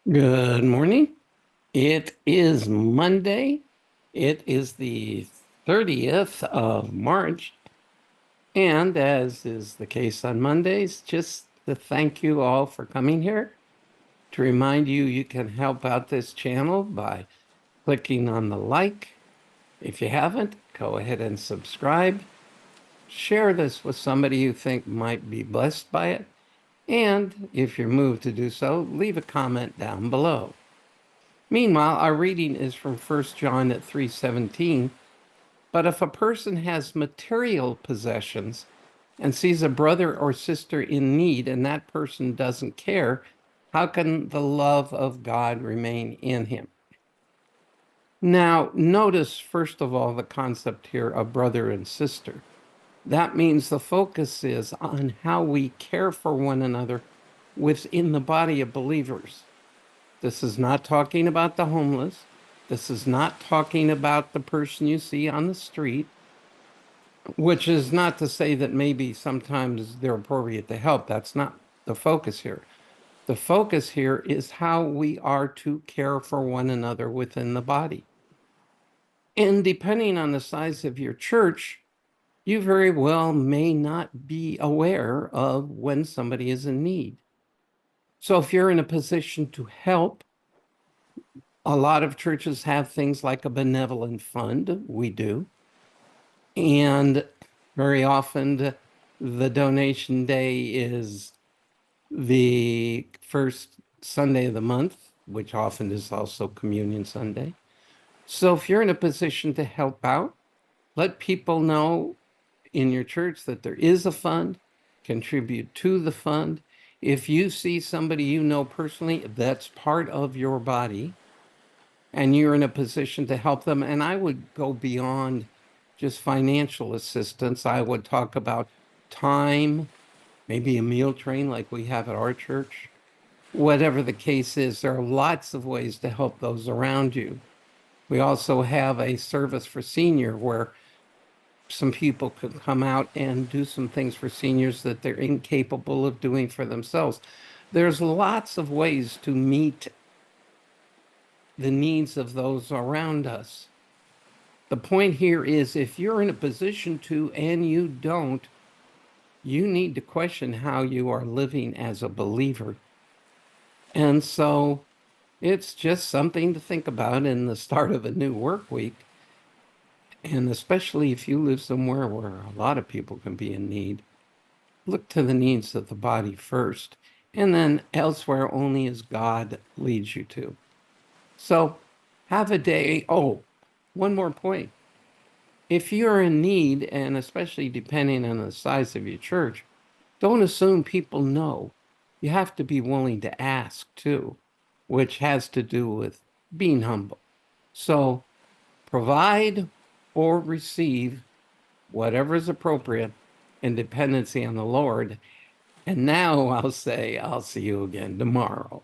Good morning. It is Monday. It is the 30th of March. And as is the case on Mondays, just to thank you all for coming here, to remind you you can help out this channel by clicking on the like. If you haven't, go ahead and subscribe. Share this with somebody you think might be blessed by it. And if you're moved to do so, leave a comment down below. Meanwhile, our reading is from 1 John at 3:17. But if a person has material possessions and sees a brother or sister in need and that person doesn't care, how can the love of God remain in him? Now, notice, first of all, the concept here of brother and sister. That means the focus is on how we care for one another within the body of believers. This is not talking about the homeless. This is not talking about the person you see on the street, which is not to say that maybe sometimes they're appropriate to help. That's not the focus here. The focus here is how we are to care for one another within the body. And depending on the size of your church, you very well may not be aware of when somebody is in need. So if you're in a position to help, a lot of churches have things like a benevolent fund. We do. And very often the donation day is the first Sunday of the month, which often is also Communion Sunday. So if you're in a position to help out, let people know in your church that there is a fund, contribute to the fund. If you see somebody you know personally that's part of your body and you're in a position to help them, and I would go beyond just financial assistance. I would talk about time, maybe a meal train like we have at our church. Whatever the case is, there are lots of ways to help those around you. We also have a service for senior where some people could come out and do some things for seniors that they're incapable of doing for themselves. There's lots of ways to meet the needs of those around us. The point here is if you're in a position to and you don't, you need to question how you are living as a believer. And so it's just something to think about in the start of a new work week. And especially if you live somewhere where a lot of people can be in need, look to the needs of the body first, and then elsewhere only as God leads you to. So have a day. Oh, one more point. If you're in need, and especially depending on the size of your church, don't assume people know. You have to be willing to ask too, which has to do with being humble. So provide or receive whatever is appropriate in dependency on the Lord. And now I'll say, I'll see you again tomorrow.